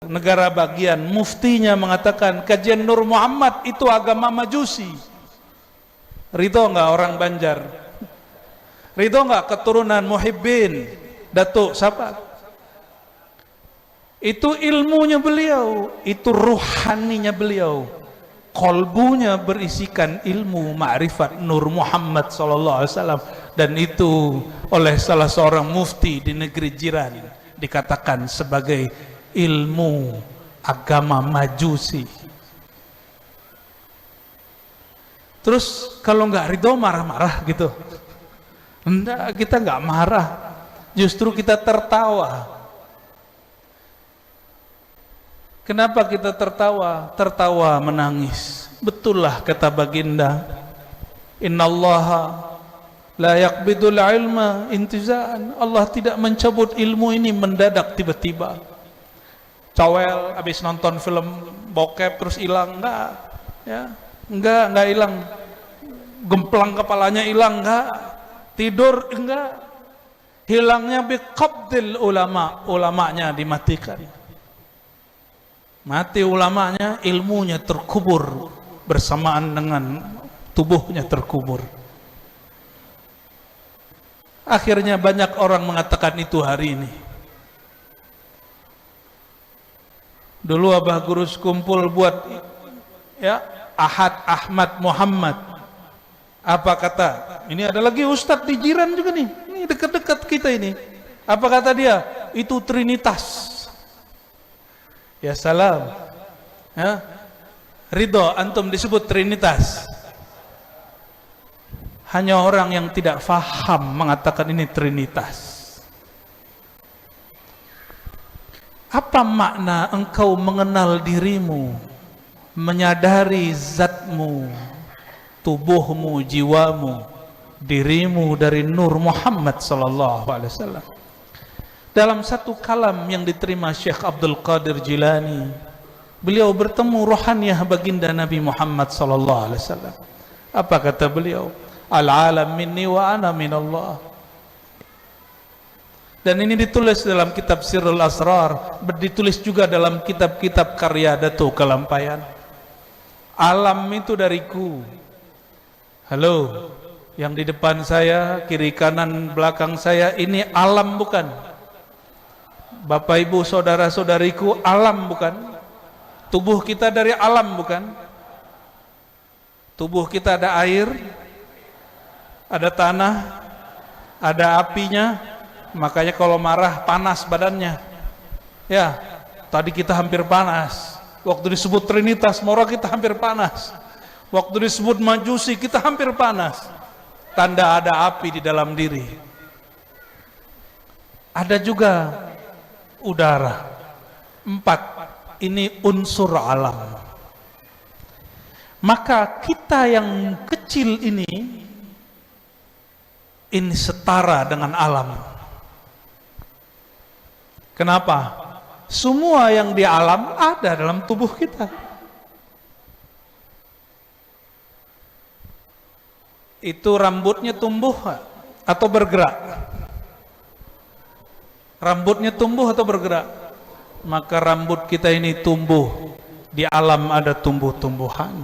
negara bagian, muftinya mengatakan kajian Nur Muhammad itu agama Majusi. Ridho nggak orang Banjar? Ridho nggak keturunan Muhibbin, Datuk siapa? Itu ilmunya beliau, itu ruhaninya beliau, kolbunya berisikan ilmu ma'rifat Nur Muhammad SAW, dan itu oleh salah seorang mufti di negeri jiran dikatakan sebagai ilmu agama Majusi. Terus kalau nggak ridho marah-marah gitu? Enggak, kita nggak marah, justru kita tertawa. Kenapa kita tertawa? Tertawa menangis. Betul lah kata baginda, innallaha la yaqbidul ilma intiza'an. Allah tidak mencabut ilmu ini mendadak tiba-tiba. Cowel habis nonton film bokep terus hilang, enggak ya, enggak hilang. Gemplang kepalanya hilang, enggak. Tidur, enggak. Hilangnya biqabdil ulama, ulamanya dimatikan. Mati ulamanya, ilmunya terkubur bersamaan dengan tubuhnya terkubur. Akhirnya banyak orang mengatakan itu hari ini. Dulu Abah Gurus kumpul buat ya Ahad Ahmad Muhammad. Apa kata? Ini ada lagi ustadz di jiran juga nih. Ini dekat-dekat kita ini. Apa kata dia? Itu Trinitas. Ya salam, ya. Ridho antum disebut Trinitas. Hanya orang yang tidak faham mengatakan ini Trinitas. Apa makna engkau mengenal dirimu, menyadari zatmu, tubuhmu, jiwamu, dirimu dari Nur Muhammad sallallahu alaihi wasallam? Dalam satu kalam yang diterima Syekh Abdul Qadir Jilani, beliau bertemu rohaniah baginda Nabi Muhammad sallallahu alaihi wasallam. Apa kata beliau? Al-alam minni wa ana minallah. Dan ini ditulis dalam kitab Sirrul Asrar, ditulis juga dalam kitab-kitab karya Datuk Kalampayan. Alam itu dariku. Halo, yang di depan saya, kiri kanan belakang saya, ini alam bukan? Bapak ibu saudara-saudariku, alam bukan? Tubuh kita dari alam bukan? Tubuh kita ada air, ada tanah, ada apinya. Makanya kalau marah panas badannya. Ya, tadi kita hampir panas. Waktu disebut Trinitas, mora kita hampir panas. Waktu disebut Majusi, kita hampir panas. Tanda ada api di dalam diri. Ada juga udara. 4. Ini unsur alam. Maka kita yang kecil ini setara dengan alam. Kenapa? Semua yang di alam ada dalam tubuh kita. Itu rambutnya tumbuh atau bergerak? Rambutnya tumbuh atau bergerak? Maka rambut kita ini tumbuh. Di alam ada tumbuh-tumbuhan.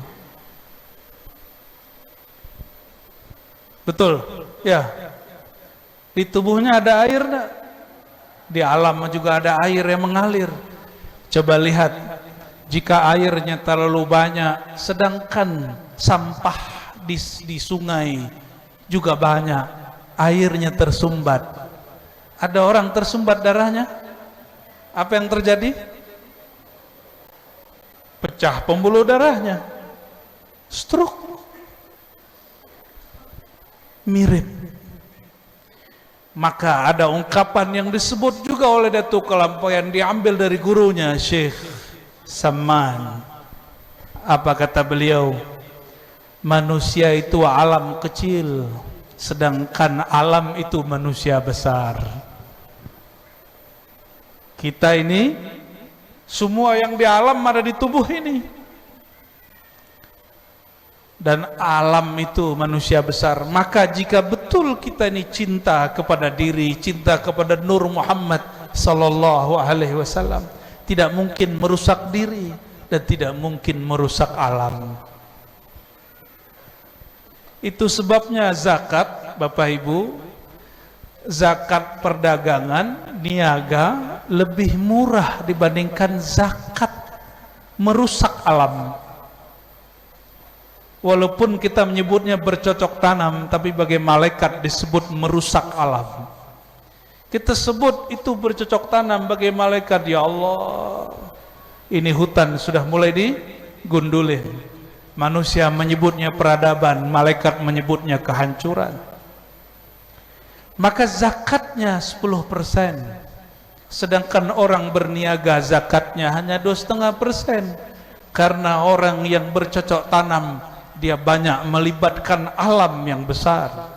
Betul? Ya. Di tubuhnya ada air enggak? Di alam juga ada air yang mengalir. Coba lihat, jika airnya terlalu banyak, sedangkan sampah di sungai juga banyak, airnya tersumbat. Ada orang tersumbat darahnya, apa yang terjadi? Pecah pembuluh darahnya, stroke. Mirip. Maka ada ungkapan yang disebut juga oleh Datuk Kalampayan, diambil dari gurunya Syekh Saman. Apa kata beliau? Manusia itu alam kecil, sedangkan alam itu manusia besar. Kita ini semua yang di alam ada di tubuh ini, dan alam itu manusia besar. Maka jika betul kita ini cinta kepada diri, cinta kepada Nur Muhammad sallallahu alaihi wasallam, tidak mungkin merusak diri, dan tidak mungkin merusak alam. Itu sebabnya zakat, Bapak Ibu, zakat perdagangan, niaga lebih murah dibandingkan zakat merusak alam. Walaupun kita menyebutnya bercocok tanam, tapi bagi malaikat disebut merusak alam. Kita sebut itu bercocok tanam bagi malaikat, ya Allah, ini hutan sudah mulai digundulin. Manusia menyebutnya peradaban, malaikat menyebutnya kehancuran. Maka zakatnya 10%, sedangkan orang berniaga zakatnya hanya 2,5%. Karena orang yang bercocok tanam, dia banyak melibatkan alam yang besar.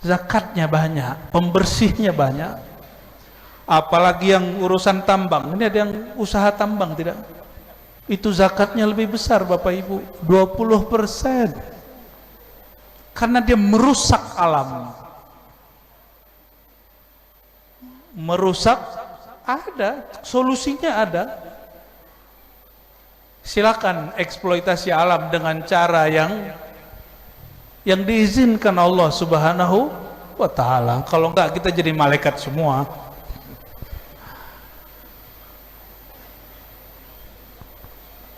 Zakatnya banyak, pembersihnya banyak. Apalagi yang urusan tambang, ini ada yang usaha tambang tidak? Itu zakatnya lebih besar Bapak Ibu, 20%. Karena dia merusak alam. Merusak ada, solusinya ada. Silakan eksploitasi alam dengan cara yang diizinkan Allah Subhanahu wa ta'ala. Kalau enggak kita jadi malaikat semua.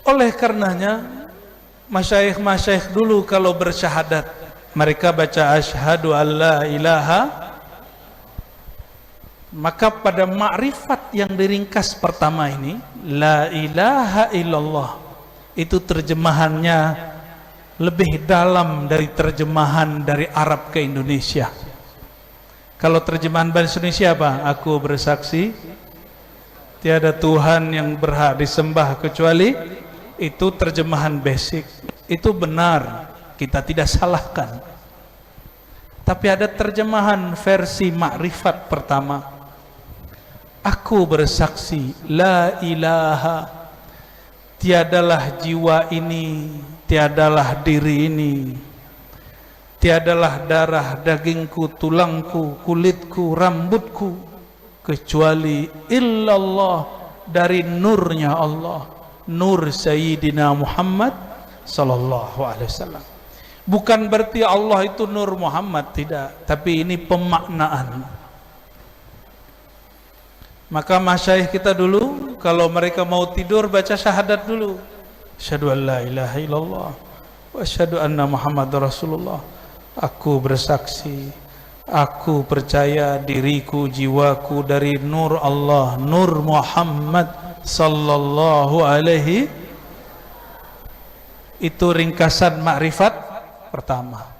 Oleh karenanya masyayikh-masyayikh dulu kalau bersyahadat, mereka baca asyhadu alla ilaha, maka pada makrifat yang diringkas pertama ini, la ilaha illallah, itu terjemahannya lebih dalam dari terjemahan dari Arab ke Indonesia. Kalau terjemahan bahasa Indonesia apa? Aku bersaksi tiada Tuhan yang berhak disembah kecuali, itu terjemahan basic. Itu benar, kita tidak salahkan. Tapi ada terjemahan versi makrifat pertama. Aku bersaksi la ilaha, tiadalah jiwa ini, tiadalah diri ini, tiadalah darah dagingku, tulangku, kulitku, rambutku, kecuali illallah, dari nurnya Allah, nur Sayyidina Muhammad sallallahu alaihi wasallam. Bukan berarti Allah itu nur Muhammad, tidak, tapi ini pemaknaan. Maka masyayikh kita dulu kalau mereka mau tidur baca syahadat dulu. Asyhadu an la ilaha illallah wa asyhadu anna Muhammadar Rasulullah. Aku bersaksi, aku percaya diriku, jiwaku dari nur Allah, nur Muhammad sallallahu alaihi. Itu ringkasan makrifat pertama.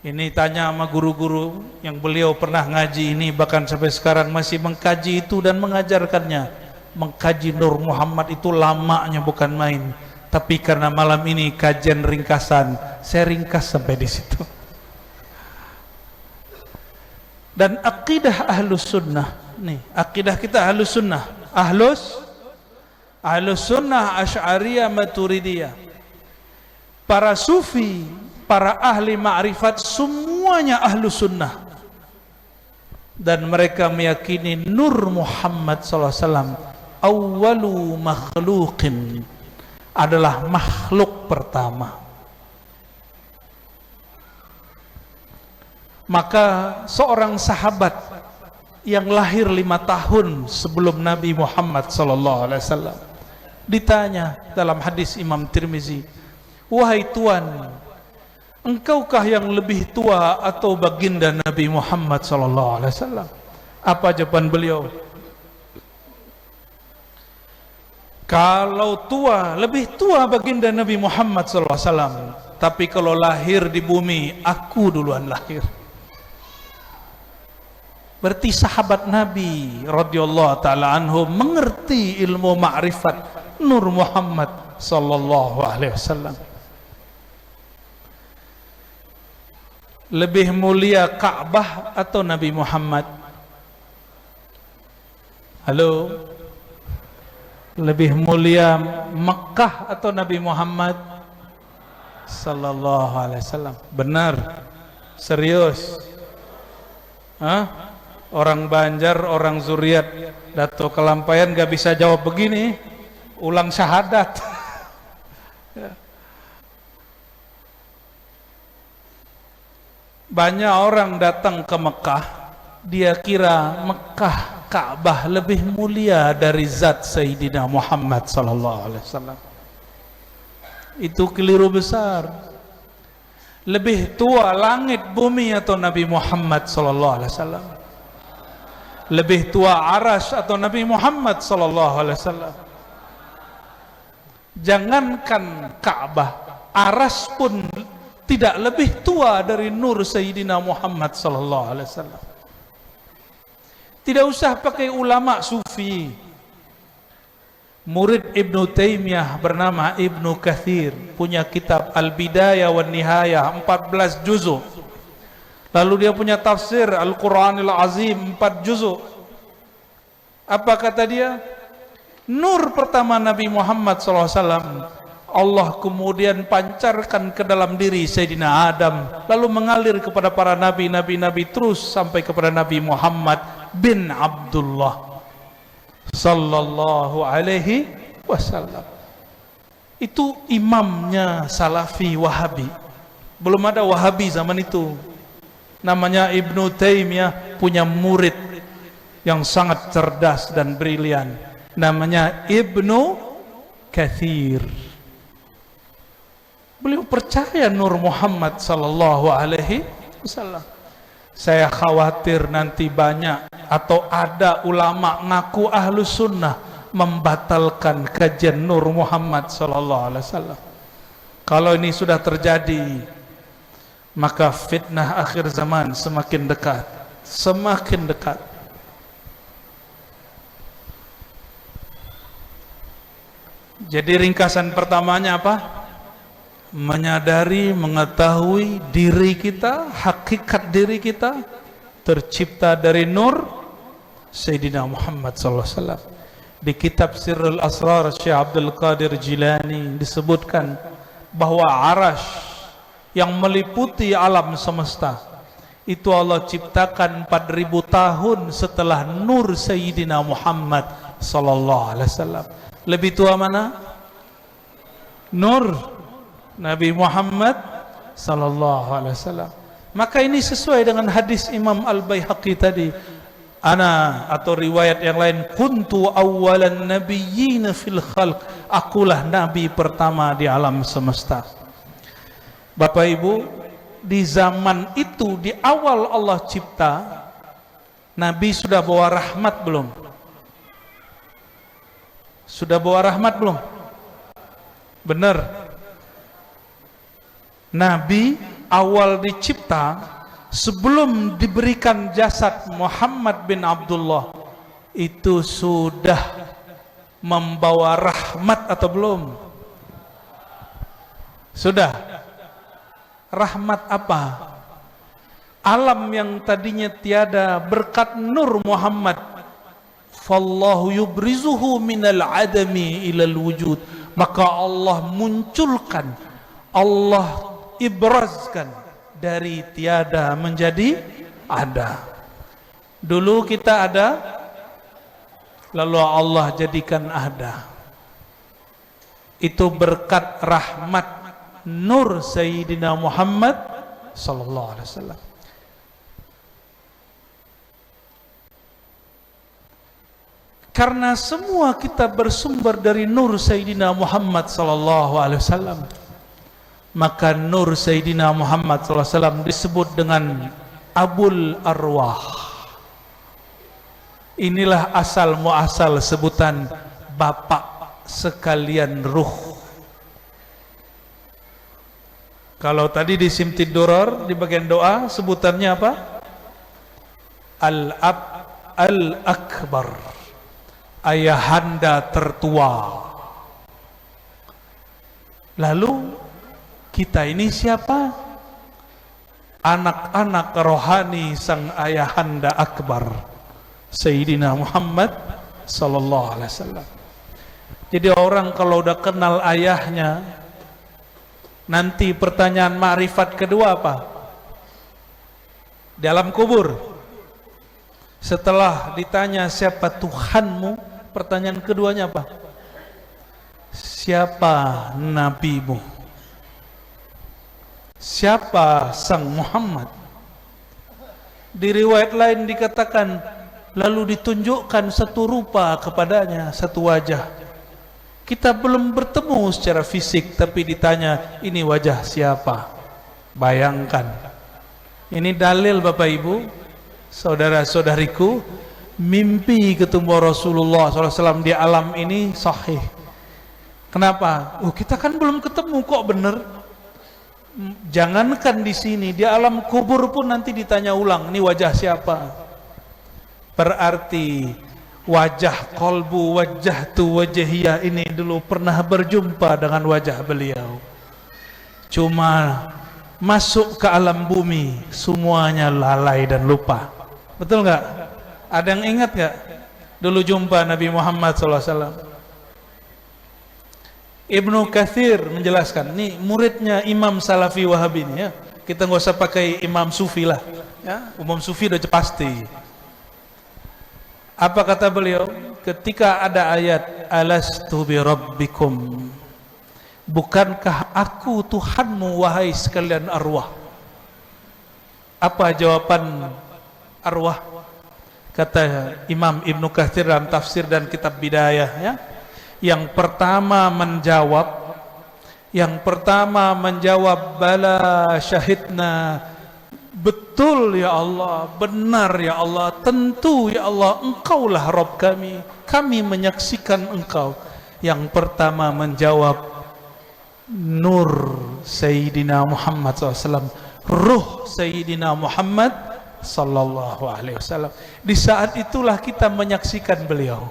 Ini tanya sama guru-guru yang beliau pernah ngaji ini, bahkan sampai sekarang masih mengkaji itu dan mengajarkannya. Mengkaji Nur Muhammad itu lamanya bukan main. Tapi karena malam ini kajian ringkasan, saya ringkas sampai di situ. Dan akidah ahlus sunnah, nih akidah kita ahlus sunnah, ahlus sunnah Asy'ariyah Maturidiyah, para sufi, para ahli ma'rifat, semuanya ahlu sunnah. Dan mereka meyakini Nur Muhammad SAW awwalu makhluqin, adalah makhluk pertama. Maka seorang sahabat yang lahir 5 tahun sebelum Nabi Muhammad SAW ditanya dalam hadis Imam Tirmizi, wahai Tuan, engkaukah yang lebih tua atau baginda Nabi Muhammad SAW? Apa jawaban beliau? Kalau tua, lebih tua baginda Nabi Muhammad SAW. Tapi kalau lahir di bumi, aku duluan lahir. Berarti sahabat Nabi radhiyallahu ta'ala anhu mengerti ilmu ma'rifat Nur Muhammad sallallahu alaihi wasallam. Lebih mulia Ka'bah atau Nabi Muhammad? Halo? Lebih mulia Mekah atau Nabi Muhammad sallallahu alaihi wasallam? Benar? Serius? Hah? Orang Banjar, orang Zuriat, Dato Kelampayan gak bisa jawab begini, ulang syahadat. Ya. Banyak orang datang ke Mekah, dia kira Mekah Ka'bah lebih mulia dari zat Sayyidina Muhammad sallallahu alaihi wasallam. Itu keliru besar. Lebih tua langit bumi atau Nabi Muhammad sallallahu alaihi wasallam? Lebih tua arasy atau Nabi Muhammad sallallahu alaihi wasallam? Jangankan Ka'bah, arasy pun tidak lebih tua dari nur Sayyidina Muhammad sallallahu alaihi wasallam. Tidak usah pakai ulama sufi. Murid Ibnu Taimiyah bernama Ibnu Katsir punya kitab Al-Bidayah wan Nihayah 14 juzuk. Lalu dia punya tafsir Al-Quranil Azim 4 juzuk. Apa kata dia? Nur pertama Nabi Muhammad SAW Allah kemudian pancarkan ke dalam diri Sayyidina Adam, lalu mengalir kepada para nabi terus sampai kepada Nabi Muhammad bin Abdullah sallallahu alaihi wasallam. Itu imamnya Salafi Wahabi. Belum ada Wahabi zaman itu. Namanya Ibnu Taimiyah, punya murid yang sangat cerdas dan brilian, namanya Ibnu Katsir. Beliau percaya Nur Muhammad sallallahu alaihi wasallam. Saya khawatir nanti banyak atau ada ulama ngaku ahlu sunnah membatalkan kajian Nur Muhammad sallallahu alaihi wasallam. Kalau ini sudah terjadi, maka fitnah akhir zaman semakin dekat, semakin dekat. Jadi ringkasan pertamanya apa? Menyadari, mengetahui diri kita, hakikat diri kita tercipta dari nur Sayyidina Muhammad sallallahu alaihi wasallam. Di kitab Sirrul Asrar Syekh Abdul Qadir Jilani disebutkan bahwa arasy yang meliputi alam semesta itu Allah ciptakan 4000 tahun setelah nur Sayyidina Muhammad sallallahu alaihi wasallam. Lebih tua mana? Nur Nabi Muhammad sallallahu alaihi wasallam. Maka ini sesuai dengan hadis Imam Al-Baihaqi tadi. Ana atau riwayat yang lain, kuntu awwalan nabiyyin fil khalq. Akulah nabi pertama di alam semesta. Bapak Ibu, di zaman itu, di awal Allah cipta, Nabi sudah bawa rahmat belum? Sudah bawa rahmat belum? Benar. Nabi awal dicipta, sebelum diberikan jasad Muhammad bin Abdullah, itu sudah membawa rahmat atau belum? Sudah. Rahmat apa? Alam yang tadinya tiada berkat nur Muhammad, fallahu yubrizuhu minal adami ilal wujud, maka Allah munculkan, Allah ibrazkan dari tiada menjadi ada. Dulu kita ada, lalu Allah jadikan ada. Itu berkat rahmat nur Sayyidina Muhammad sallallahu alaihi wasallam. Karena semua kita bersumber dari nur Sayyidina Muhammad sallallahu alaihi wasallam, maka nur Sayyidina Muhammad sallallahu alaihi wasallam disebut dengan Abul Arwah. Inilah asal muasal sebutan bapak sekalian ruh. Kalau tadi di Simtid Duror di bagian doa sebutannya apa? Al-Ab Al-Akbar, ayahanda tertua. Lalu kita ini siapa? Anak-anak rohani sang ayahanda akbar Sayyidina Muhammad sallallahu alaihi wasallam. Jadi orang kalau udah kenal ayahnya, nanti pertanyaan ma'rifat kedua apa? Di alam kubur. Setelah ditanya siapa Tuhanmu, pertanyaan keduanya apa? Siapa nabimu? Siapa sang Muhammad? Di riwayat lain dikatakan, lalu ditunjukkan satu rupa kepadanya, satu wajah. Kita belum bertemu secara fisik, tapi ditanya, ini wajah siapa? Bayangkan. Ini dalil Bapak Ibu, saudara-saudariku, mimpi ketemu Rasulullah SAW di alam ini sahih. Kenapa? Kita kan belum ketemu, kok bener? Jangankan di sini, di alam kubur pun nanti ditanya ulang, ini wajah siapa? Berarti wajah kolbu, wajah tu wajahiyah ini dulu pernah berjumpa dengan wajah beliau. Cuma masuk ke alam bumi, semuanya lalai dan lupa. Betul nggak? Ada yang ingat nggak dulu jumpa Nabi Muhammad SAW? Ibnu Katsir menjelaskan, ini muridnya Imam Salafi Wahabi ini ya. Kita nggak usah pakai Imam Sufi lah, ya. Imam Sufi udah pasti. Apa kata beliau? Ketika ada ayat alastu bi rabbikum, bukankah aku Tuhanmu wahai sekalian arwah? Apa jawaban arwah? Kata Imam Ibnu Katsir dalam tafsir dan kitab Bidayah ya. Yang pertama menjawab bala syahidna, betul ya Allah, benar ya Allah, tentu ya Allah, engkaulah Rabb kami menyaksikan engkau. Yang pertama menjawab nur Sayyidina Muhammad SAW, ruh Sayyidina Muhammad sallallahu alaihi wasallam. Di saat itulah kita menyaksikan beliau.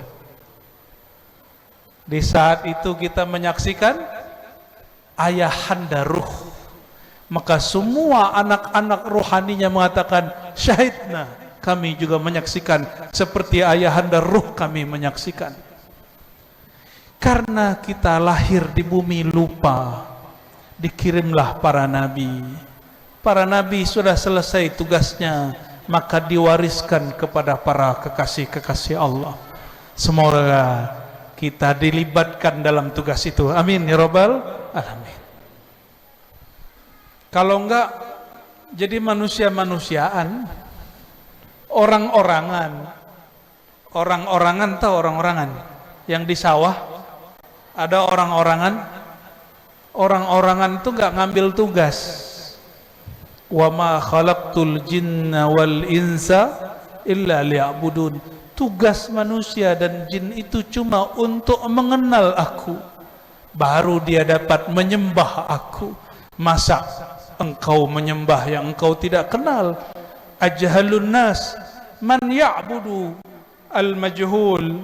Di saat itu kita menyaksikan ayahanda ruh. Maka semua anak-anak rohaninya mengatakan syahidna, kami juga menyaksikan seperti ayahanda ruh kami menyaksikan. Karena kita lahir di bumi lupa, dikirimlah para nabi. Para nabi sudah selesai tugasnya, maka diwariskan kepada para kekasih-kekasih Allah. Semoga kita dilibatkan dalam tugas itu. Amin ya rabbal alamin. Kalau enggak jadi manusia-manusiaan, orang-orangan. Orang-orangan tahu orang-orangan yang di sawah ada orang-orangan. Orang-orangan itu enggak ngambil tugas. Wa ma khalaqtul jinna wal insa illa liya'budun. Tugas manusia dan jin itu cuma untuk mengenal aku, baru dia dapat menyembah aku. Masa engkau menyembah yang engkau tidak kenal? Ajhalun nas man ya'budu al-majhul.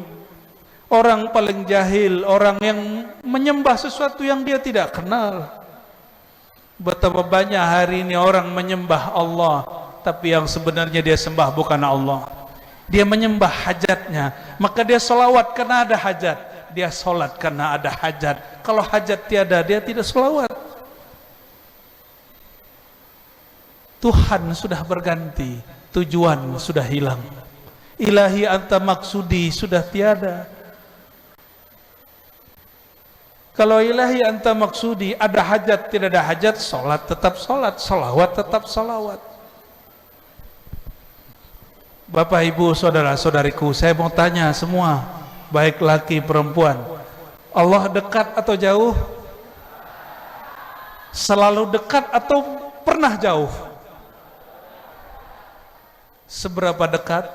Orang paling jahil, orang yang menyembah sesuatu yang dia tidak kenal. Betapa banyak hari ini orang menyembah Allah, tapi yang sebenarnya dia sembah bukan Allah. Dia menyembah hajatnya, maka dia solawat karena ada hajat. Dia solat karena ada hajat. Kalau hajat tiada, dia tidak solawat. Tuhan sudah berganti, tujuan sudah hilang. Ilahi anta maksudi sudah tiada. Kalau ilahi anta maksudi, ada hajat tidak ada hajat, solat tetap solat, solawat tetap solawat. Bapak Ibu saudara-saudariku, saya mau tanya semua, baik laki perempuan, Allah dekat atau jauh? Selalu dekat atau pernah jauh? Seberapa dekat?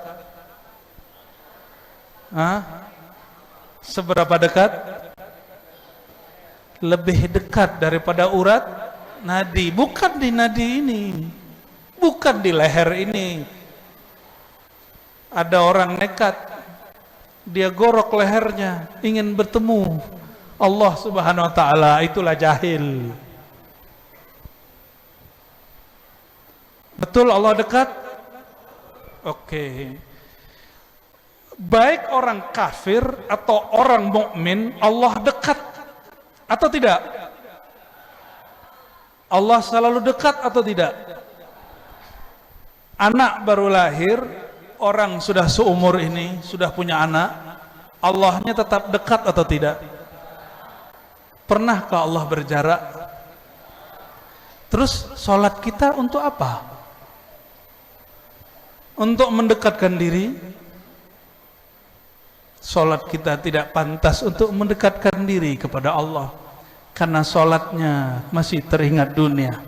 Seberapa dekat? Lebih dekat daripada urat nadi. Bukan di nadi ini, bukan di leher ini. Ada orang nekat, dia gorok lehernya, ingin bertemu Allah Subhanahu wa ta'ala, itulah jahil. Betul Allah dekat? Oke. Baik orang kafir atau orang mukmin, Allah dekat atau tidak? Allah selalu dekat atau tidak? Anak baru lahir, orang sudah seumur ini, sudah punya anak, Allahnya tetap dekat atau tidak? Pernahkah Allah berjarak? Terus sholat kita untuk apa? Untuk mendekatkan diri? Sholat kita tidak pantas untuk mendekatkan diri kepada Allah, karena sholatnya masih teringat dunia,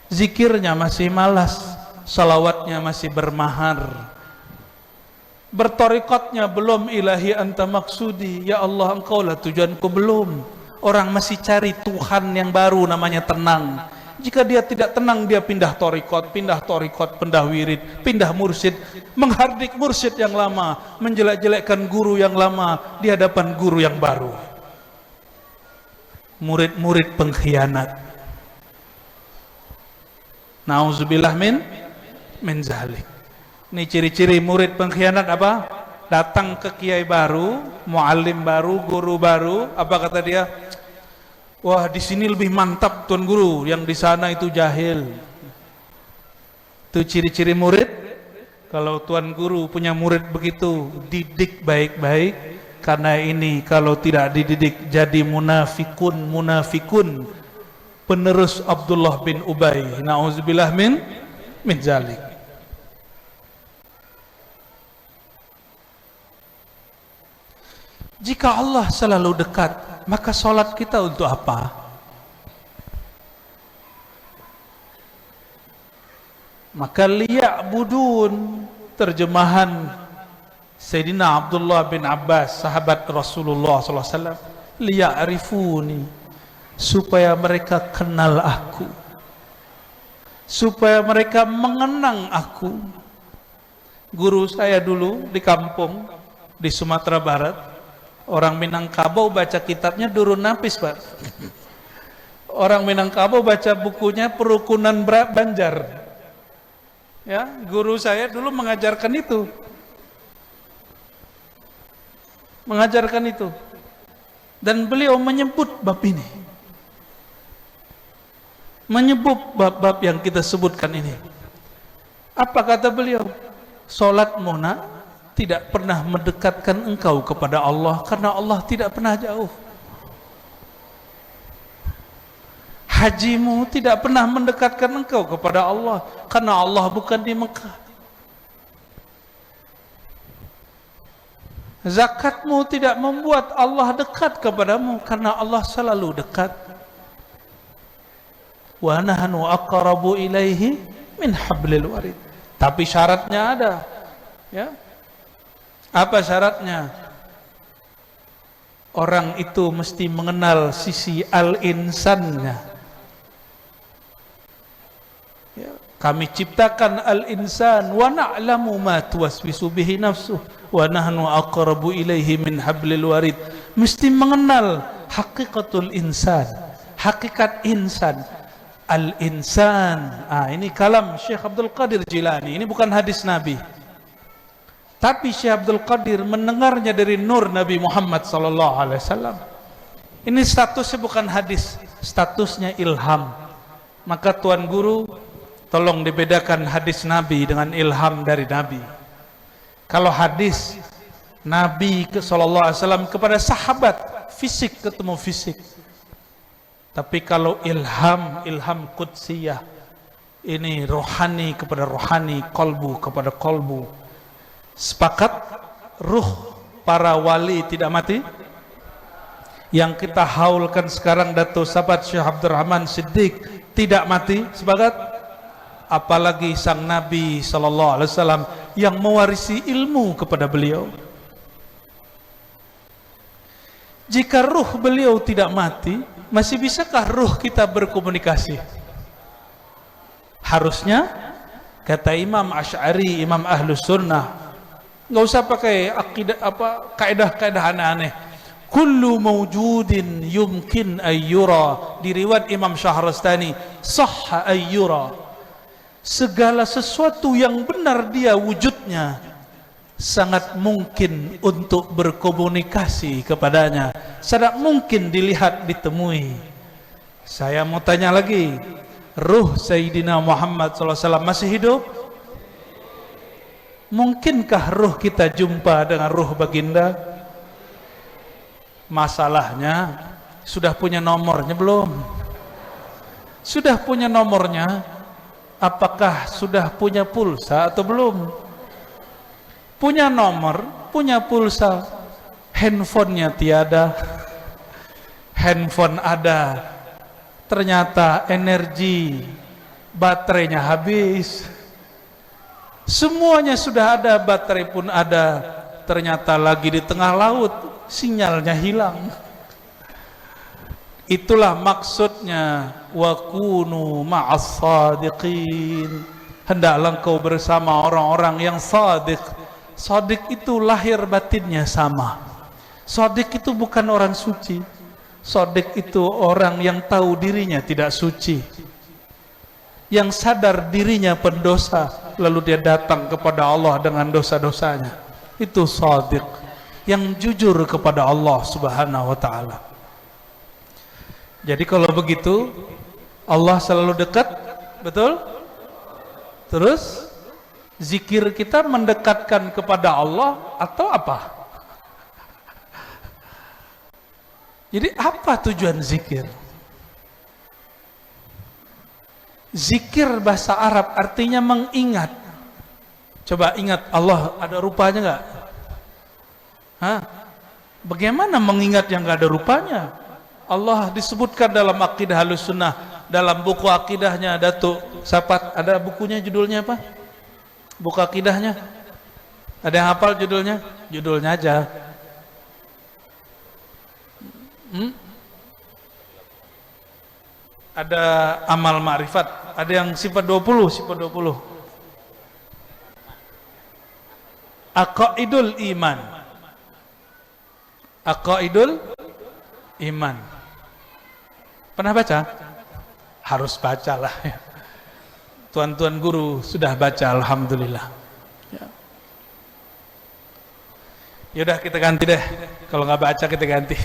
zikirnya masih malas, salawatnya masih bermahar, bertorikotnya belum ilahi anta maksudi, ya Allah engkaulah tujuanku, belum. Orang masih cari Tuhan yang baru namanya tenang. Jika dia tidak tenang, dia pindah torikot, pindah wirid, pindah mursyid, menghardik mursyid yang lama, menjelek-jelekkan guru yang lama di hadapan guru yang baru. Murid-murid pengkhianat. Nauzubillah min zalik. Ini ciri-ciri murid pengkhianat apa? Datang ke kiai baru, muallim baru, guru baru, apa kata dia? Wah, di sini lebih mantap tuan guru, yang di sana itu jahil. Itu ciri-ciri murid. Kalau tuan guru punya murid begitu, didik baik-baik, karena ini kalau tidak dididik jadi munafikun, penerus Abdullah bin Ubay. Nauzubillah min zalik. Jika Allah selalu dekat, maka sholat kita untuk apa? Maka liya'budun, terjemahan Sayyidina Abdullah bin Abbas, sahabat Rasulullah SAW, liya'rifuni, supaya mereka kenal aku, supaya mereka mengenang aku. Guru saya dulu di kampung di Sumatera Barat, orang Minangkabau, baca kitabnya Durun Napis, Pak. Orang Minangkabau baca bukunya Perukunan Banjar. Ya, guru saya dulu mengajarkan itu. Mengajarkan itu. Dan beliau menyebut bab ini. Menyebut bab-bab yang kita sebutkan ini. Apa kata beliau? Salat muna tidak pernah mendekatkan engkau kepada Allah, karena Allah tidak pernah jauh. Hajimu tidak pernah mendekatkan engkau kepada Allah, karena Allah bukan di Mekah. Zakatmu tidak membuat Allah dekat kepadamu, karena Allah selalu dekat. Wa nahnu aqrabu ilaihi min hablil warid. Tapi syaratnya ada, ya. Apa syaratnya? Orang itu mesti mengenal sisi al-insannya. Ya, kami ciptakan al-insan wa na'lamu ma tuwaswisu bihi nafsuh wa nahnu aqrabu ilaihi min hablil warid. Mesti mengenal hakikatul insan, hakikat insan, al-insan. Ini kalam Syekh Abdul Qadir Jilani. Ini bukan hadis Nabi. Tapi Syekh Abdul Qadir mendengarnya dari nur Nabi Muhammad SAW. Ini statusnya bukan hadis, statusnya ilham. Maka Tuan Guru, tolong dibedakan hadis Nabi dengan ilham dari Nabi. Kalau hadis Nabi SAW kepada sahabat, fisik ketemu fisik. Tapi kalau ilham qudsiyah, ini rohani kepada rohani, kolbu kepada kolbu. Sepakat ruh para wali tidak mati. Yang kita haulkan sekarang Dato' Sahabat Syekh Abdurrahman Siddiq tidak mati. Sepakat? Apalagi sang Nabi SAW yang mewarisi ilmu kepada beliau. Jika ruh beliau tidak mati, masih bisakah ruh kita berkomunikasi? Harusnya, kata Imam Asy'ari, Imam Ahlus Sunnah, nggak usah pakai akidah kaidah-kaidah aneh-aneh. Kullu mawjudin yumkin ayyura, di riwayat Imam Syahrastani, sahha ayyura. Segala sesuatu yang benar dia wujudnya, sangat mungkin untuk berkomunikasi kepadanya, sangat mungkin dilihat, ditemui. Saya mau tanya lagi, ruh Sayyidina Muhammad SAW masih hidup? Mungkinkah ruh kita jumpa dengan ruh baginda? Masalahnya sudah punya nomornya belum? Sudah punya nomornya, apakah sudah punya pulsa atau belum? Punya nomor, punya pulsa, handphonenya tiada. Handphone ada, ternyata energi baterainya habis. Semuanya sudah ada, baterai pun ada, ternyata lagi di tengah laut, sinyalnya hilang. Itulah maksudnya wa kunu ma'as sadiqin. Hendaklah engkau bersama orang-orang yang sadiq. Sadiq itu lahir batinnya sama. Sadiq itu bukan orang suci. Sadiq itu orang yang tahu dirinya tidak suci, yang sadar dirinya pendosa, lalu dia datang kepada Allah dengan dosa-dosanya. Itu sadiq, yang jujur kepada Allah Subhanahu wa ta'ala. Jadi kalau begitu Allah selalu dekat, betul? Terus zikir kita mendekatkan kepada Allah atau apa? Jadi apa tujuan zikir? Zikir bahasa Arab artinya mengingat. Coba ingat, Allah ada rupanya enggak? Hah? Bagaimana mengingat yang enggak ada rupanya? Allah disebutkan dalam akidah Ahlussunnah, dalam buku akidahnya Datuk Sapat, ada bukunya judulnya apa? Buku akidahnya. Ada yang hafal judulnya? Judulnya aja. Ada amal ma'rifat, ada yang sifat 20, sifat 20. Aqaidul iman. Aqaidul iman. Pernah baca? Harus bacalah ya. Tuan-tuan guru sudah baca, alhamdulillah. Yaudah kita ganti deh. Kalau nggak baca kita ganti.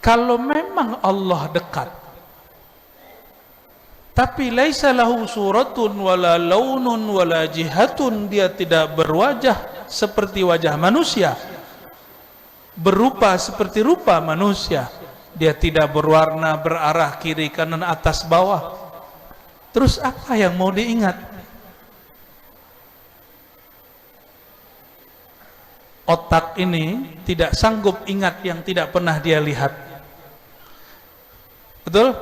Kalau memang Allah dekat, tapi laisa lahu suratun wala launun wala jihatun, dia tidak berwajah seperti wajah manusia, berupa seperti rupa manusia, dia tidak berwarna, berarah kiri kanan atas bawah. Terus apa yang mau diingat? Otak ini tidak sanggup ingat yang tidak pernah dia lihat. Betul?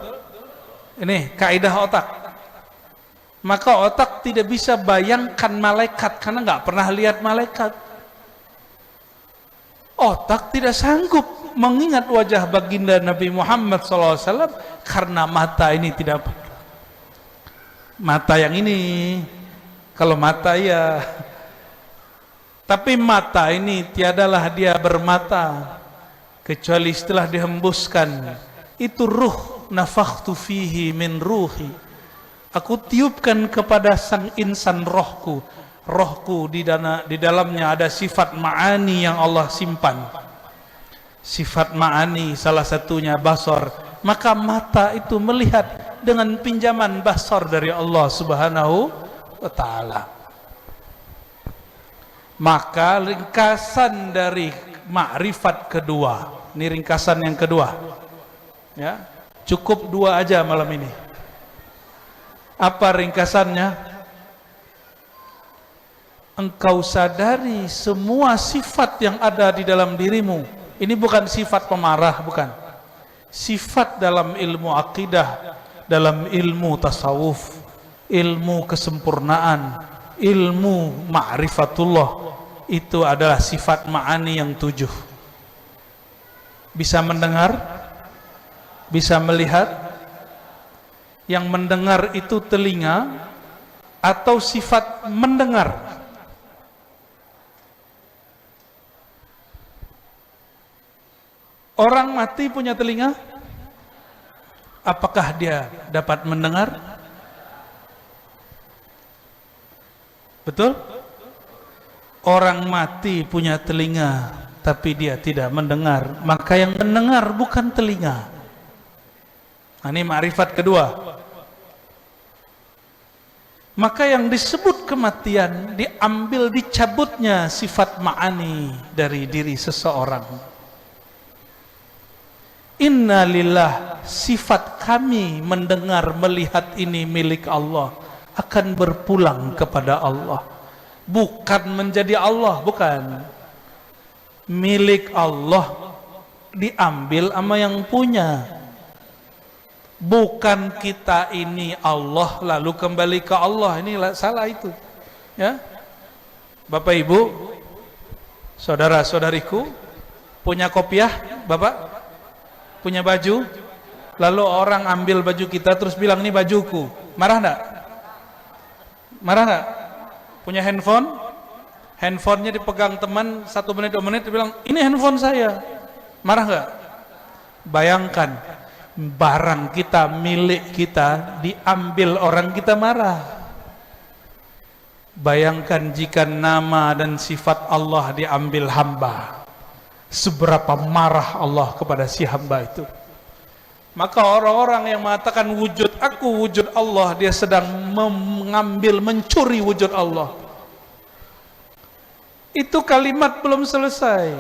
Ini kaidah otak. Maka otak tidak bisa bayangkan malaikat karena nggak pernah lihat malaikat. Otak tidak sanggup mengingat wajah baginda Nabi Muhammad SAW karena mata ini tidak. Mata yang ini, kalau mata ya. Tapi mata ini tiadalah dia bermata kecuali setelah dihembuskan. Itu ruh, nafakhtu fihi min ruhi, aku tiupkan kepada sang insan rohku. Rohku di dalamnya ada sifat ma'ani yang Allah simpan. Sifat ma'ani salah satunya basar. Maka mata itu melihat dengan pinjaman basar dari Allah Subhanahu wa ta'ala. Maka ringkasan dari ma'rifat kedua, ini ringkasan yang kedua ya, cukup dua aja malam ini. Apa ringkasannya? Engkau sadari semua sifat yang ada di dalam dirimu. Ini bukan sifat pemarah, bukan. Sifat dalam ilmu akidah, dalam ilmu tasawuf, ilmu kesempurnaan, ilmu ma'rifatullah, itu adalah sifat ma'ani yang 7. Bisa mendengar, bisa melihat. Yang mendengar itu telinga atau sifat mendengar. Orang mati punya telinga, apakah dia dapat mendengar? Betul? Orang mati punya telinga tapi dia tidak mendengar, maka yang mendengar bukan telinga. Nah, ini ma'rifat kedua. Maka yang disebut kematian diambil, dicabutnya sifat ma'ani dari diri seseorang. Inna lillah, sifat kami mendengar melihat ini milik Allah, akan berpulang kepada Allah. Bukan menjadi Allah, bukan. Milik Allah diambil sama yang punya. Bukan kita ini Allah lalu kembali ke Allah. Ini salah itu. Ya, Bapak Ibu, saudara-saudariku, punya kopiah, Bapak? Punya baju? Lalu orang ambil baju kita terus bilang ini bajuku. Marah enggak? Marah enggak? Punya handphone? Handphonenya dipegang teman 1 menit 2 menit, dia bilang ini handphone saya. Marah enggak? Bayangkan, barang kita, milik kita diambil orang, kita marah. Bayangkan jika nama dan sifat Allah diambil hamba, seberapa marah Allah kepada si hamba itu. Maka orang-orang yang mengatakan wujud aku, wujud Allah, dia sedang mengambil, mencuri wujud Allah. Itu kalimat belum selesai.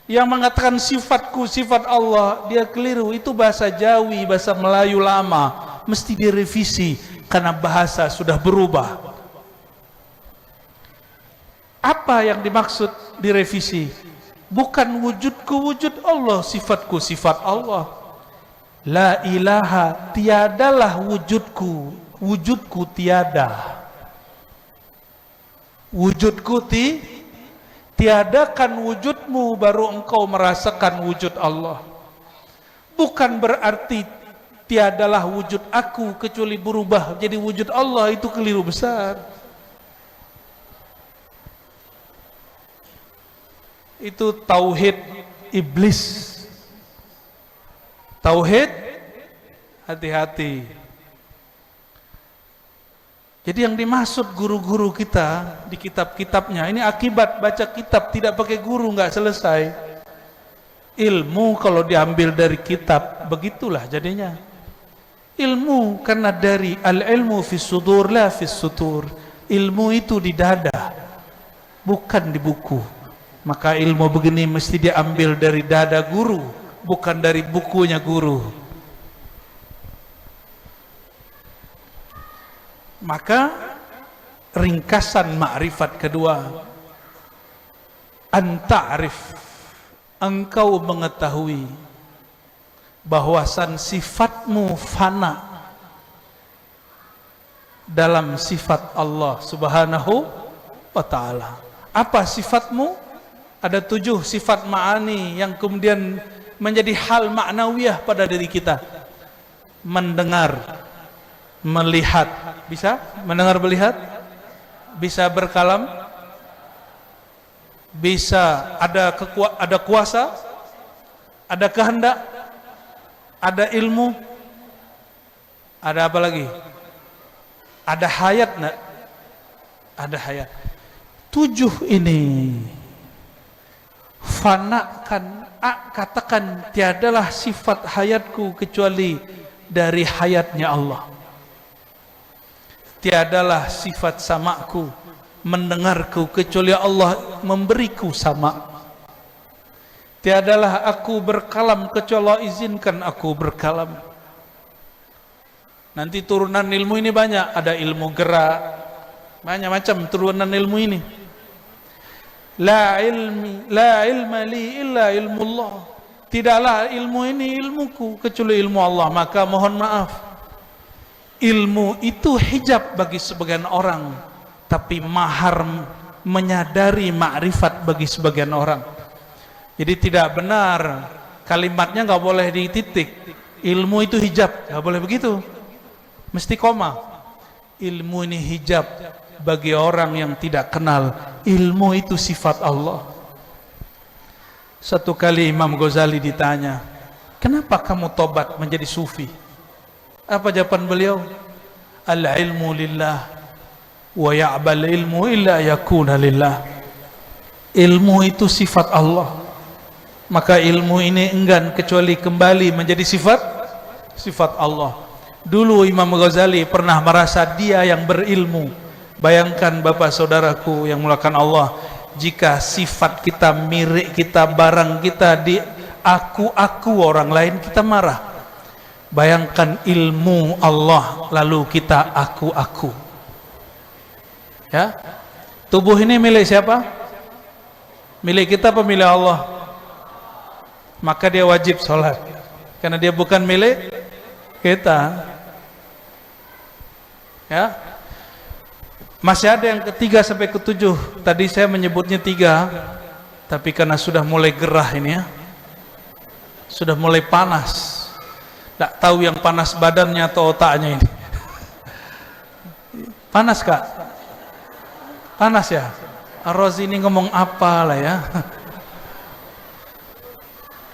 Yang mengatakan sifatku, sifat Allah, dia keliru. Itu bahasa Jawi, bahasa Melayu lama, mesti direvisi karena bahasa sudah berubah. Apa yang dimaksud direvisi? Bukan wujudku wujud Allah, sifatku sifat Allah. La ilaha, tiadalah wujudku, wujudku tiada. Wujudku tiadakan wujudmu baru engkau merasakan wujud Allah. Bukan berarti tiadalah wujud aku kecuali berubah jadi wujud Allah, itu keliru besar. Itu tauhid iblis. Tauhid, hati-hati. Jadi yang dimaksud guru-guru kita di kitab-kitabnya, ini akibat baca kitab tidak pakai guru nggak selesai. Ilmu kalau diambil dari kitab, begitulah jadinya. Ilmu karena dari al-ilmu fis sudur la fis sutur. Ilmu itu di dada, bukan di buku. Maka ilmu begini mesti diambil dari dada guru, bukan dari bukunya guru. Maka ringkasan ma'rifat kedua, anta'rif, engkau mengetahui bahwasan sifatmu fana dalam sifat Allah subhanahu wa ta'ala. Apa sifatmu? Ada 7 sifat ma'ani yang kemudian menjadi hal maknawiyah pada diri kita. Mendengar, melihat, bisa mendengar melihat, bisa berkalam, bisa ada kuasa, ada kehendak, ada ilmu, ada apa lagi? Ada hayat enggak? Ada hayat. 7 ini fanakan, katakan tiadalah sifat hayatku kecuali dari hayatnya Allah. Tiadalah sifat samaku, mendengarku, kecuali Allah memberiku sama. Tiadalah aku berkalam kecuali Allah izinkan aku berkalam. Nanti turunan ilmu ini banyak, ada ilmu gerak, banyak macam turunan ilmu ini. La ilma li illa ilmu Allah. Tidaklah ilmu ini ilmuku kecuali ilmu Allah. Maka mohon maaf, ilmu itu hijab bagi sebagian orang, tapi mahar menyadari makrifat bagi sebagian orang. Jadi tidak benar kalimatnya, nggak boleh dititik. Ilmu itu hijab, nggak boleh begitu, mesti koma. Ilmu ini hijab bagi orang yang tidak kenal ilmu itu sifat Allah. Satu kali Imam Ghazali ditanya, kenapa kamu tobat menjadi sufi? Apa jawaban beliau? Al-ilmu lillah wa ya'bal ilmu illa yakuna lillah. Ilmu itu sifat Allah, maka ilmu ini enggan kecuali kembali menjadi sifat Allah. Dulu Imam Ghazali pernah merasa dia yang berilmu. Bayangkan Bapak Saudaraku yang mulakan Allah, jika sifat kita, mirip kita, barang kita di aku orang lain, kita marah. Bayangkan ilmu Allah lalu kita aku. Ya, tubuh ini milik siapa? Milik kita apa milik Allah? Maka dia wajib sholat, karena dia bukan milik kita. Ya, masih ada yang ketiga sampai ketujuh. Tadi saya menyebutnya 3, tapi karena sudah mulai gerah ini ya, sudah mulai panas. Tak tahu yang panas badannya atau otaknya ini. Panas Kak? Panas ya? Ar-Razi ini ngomong apa lah ya?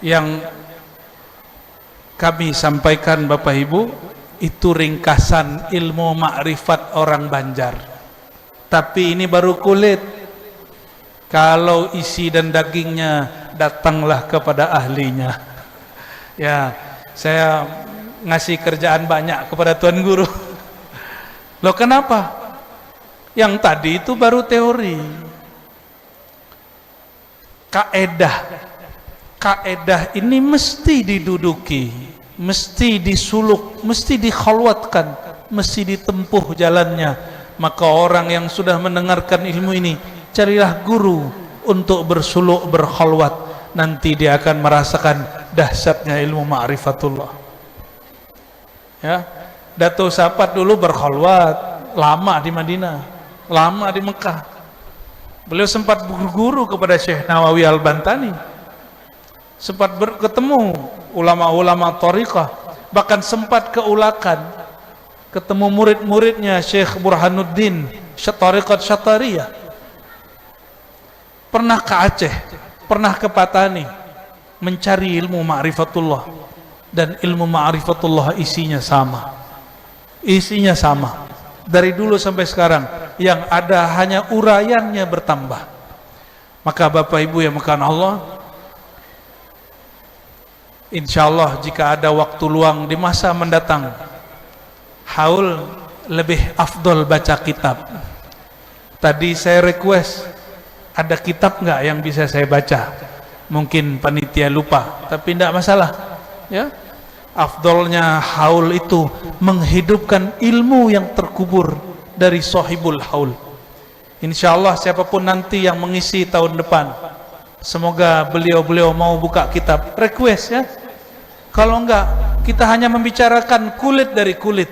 Yang kami sampaikan Bapak Ibu, itu ringkasan ilmu makrifat orang Banjar. Tapi ini baru kulit. Kalau isi dan dagingnya, datanglah kepada ahlinya. Ya, saya ngasih kerjaan banyak kepada Tuan Guru. Loh kenapa? Yang tadi itu baru teori. Kaedah ini mesti diduduki, mesti disuluk, mesti dikhalwatkan, mesti ditempuh jalannya. Maka orang yang sudah mendengarkan ilmu ini, carilah guru untuk bersuluk, berkhalwat. Nanti dia akan merasakan dahsyatnya ilmu ma'rifatullah. Ya, Dato' Sapat dulu berkhalwat, lama di Madinah, lama di Mekah. Beliau sempat berguru kepada Syekh Nawawi Al-Bantani, sempat berketemu ulama-ulama thariqah, bahkan sempat keulakan ketemu murid-muridnya Syekh Burhanuddin Thariqat Syatariyah. Pernah ke Aceh, pernah ke Patani mencari ilmu ma'rifatullah, dan ilmu ma'rifatullah isinya sama. Isinya sama dari dulu sampai sekarang, yang ada hanya uraiannya bertambah. Maka Bapak Ibu yang makanan Allah, insyaallah jika ada waktu luang di masa mendatang, haul lebih afdol baca kitab. Tadi saya request, ada kitab nggak yang bisa saya baca? Mungkin panitia lupa, tapi tidak masalah. Ya, afdolnya haul itu menghidupkan ilmu yang terkubur dari sahibul haul. Insyaallah siapapun nanti yang mengisi tahun depan, semoga beliau-beliau mau buka kitab, request ya. Kalau enggak, kita hanya membicarakan kulit dari kulit.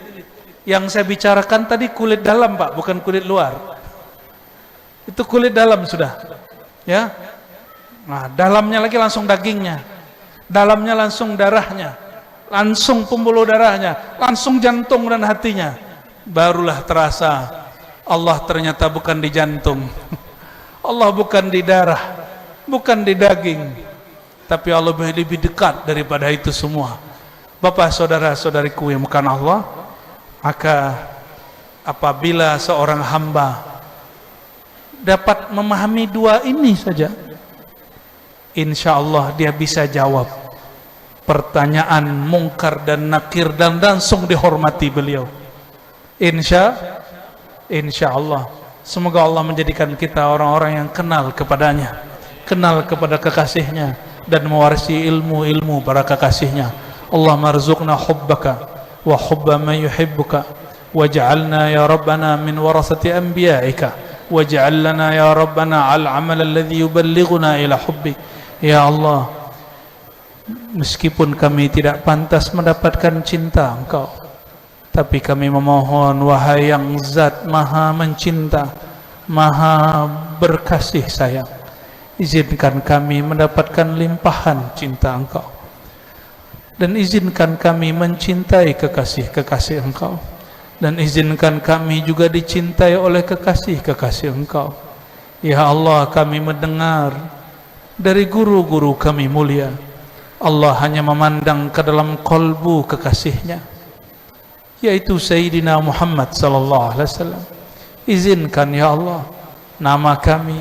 Yang saya bicarakan tadi kulit dalam Pak, bukan kulit luar. Itu kulit dalam sudah. Ya. Nah, dalamnya lagi langsung dagingnya. Dalamnya langsung darahnya. Langsung pembuluh darahnya, langsung jantung dan hatinya. Barulah terasa Allah ternyata bukan di jantung. Allah bukan di darah, bukan di daging, tapi Allah lebih dekat daripada itu semua. Bapak saudara-saudariku yang bukan Allah, maka apabila seorang hamba dapat memahami dua ini saja, insya Allah dia bisa jawab pertanyaan mungkar dan nakir dan langsung dihormati beliau. Insya Allah. Semoga Allah menjadikan kita orang-orang yang kenal kepadanya, kenal kepada kekasihnya, dan mewarisi ilmu-ilmu para kekasihnya. Allahumma arzuqna hubbaka wa hubba man yuhibbuka waj'alna ya Rabbana min warasati anbiya'ika waj'al lana ya Rabbana al-amal alladhi yuballighuna ila hubbik. Ya Allah, meskipun kami tidak pantas mendapatkan cinta Engkau, tapi kami memohon, wahai yang zat maha mencinta, maha berkasih sayang, izinkan kami mendapatkan limpahan cinta Engkau, dan izinkan kami mencintai kekasih-kekasih Engkau, dan izinkan kami juga dicintai oleh kekasih-kekasih Engkau. Ya Allah, kami mendengar dari guru-guru kami mulia, Allah hanya memandang ke dalam kolbu kekasihnya, yaitu Sayyidina Muhammad sallallahu alaihi wasallam. Izinkan ya Allah, nama kami,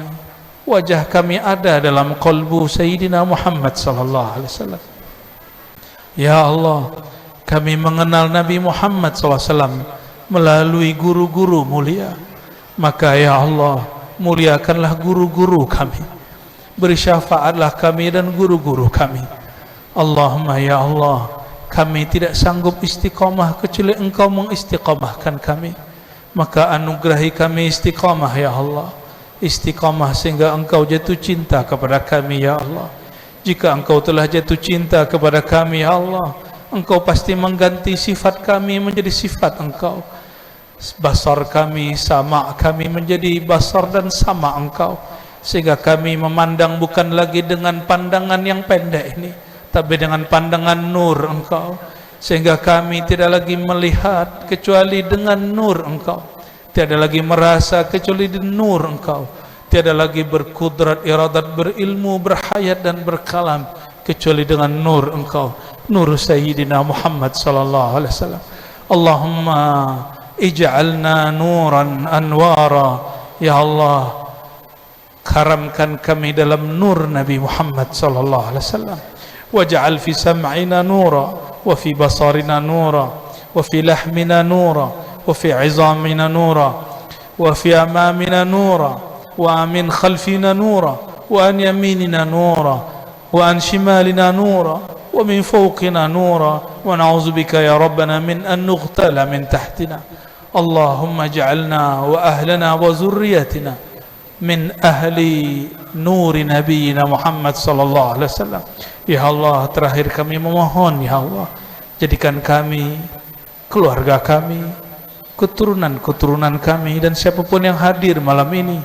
wajah kami ada dalam kolbu Sayyidina Muhammad sallallahu alaihi wasallam. Ya Allah, Kami mengenal Nabi Muhammad SAW melalui guru-guru mulia. Maka ya Allah, muliakanlah guru-guru kami, beri syafaatlah kami dan guru-guru kami. Allahumma ya Allah, kami tidak sanggup istiqamah kecuali Engkau mengistiqamahkan kami. Maka anugerahi kami istiqamah ya Allah, istiqamah sehingga Engkau jatuh cinta kepada kami ya Allah. Jika Engkau telah jatuh cinta kepada kami ya Allah, Engkau pasti mengganti sifat kami menjadi sifat Engkau. Basar kami, sama kami menjadi basar dan sama Engkau, sehingga kami memandang bukan lagi dengan pandangan yang pendek ini, tapi dengan pandangan nur Engkau, sehingga kami tidak lagi melihat kecuali dengan nur Engkau, tiada lagi merasa kecuali di nur Engkau, tiada lagi berkudrat, iradat, berilmu, berhayat dan berkalam kecuali dengan nur Engkau, nur Sayyidina Muhammad sallallahu alaihi wasallam. Allahumma ij'alna nuran anwara, ya Allah, karamkan kami dalam nur Nabi Muhammad sallallahu alaihi wasallam. Waj'al fi sam'ina nura, wa fi basarina nura, wa fi lahmina nura, wa fi 'izamina nura, wa fi amamina nura, wa min khalfina nura, wa an yaminina nura, wa an shimalina nura, wa min fawqina nura, wa na'udzu bika ya rabbana min an nughtala min tahtina. Allahumma ij'alna wa ahlana wa zurriyatina min ahli nuri nabiyina Muhammad sallallahu alaihi wasallam. Ya Allah, terakhir kami memohon ya Allah, jadikan kami, keluarga kami, keturunan-keturunan kami dan siapapun yang hadir malam ini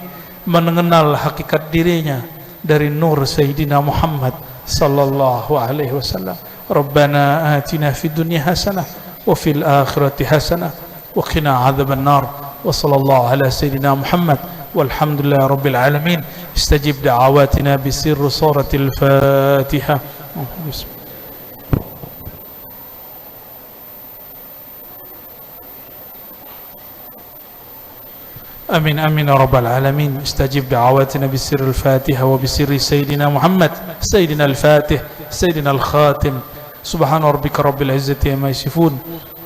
mengenal hakikat dirinya dari nur Sayyidina Muhammad sallallahu alaihi wasallam. Rabbana atina fid dunya hasanah wa fil akhirati hasanah wa qina adzaban nar. Wa sallallahu ala sayyidina Muhammad walhamdulillahi rabbil alamin. Istajib da'awatina bisirri suratil Fatihah. Amin amin ya rabbal alamin. Istajib da'awatina bisirri al-Fatihah wa bisirri sayyidina Muhammad sayyidina al-Fatih sayyidina al-Khatim. Subhana rabbika rabbil izzati amma yasifun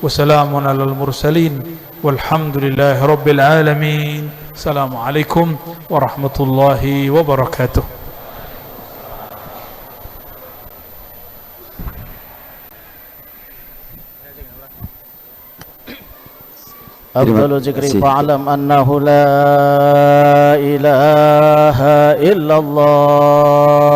wa salamun alal mursalin walhamdulillahi rabbil alamin. Assalamualaikum warahmatullahi wabarakatuh. أفضل ذكر فاعلم أنه لا إله إلا الله.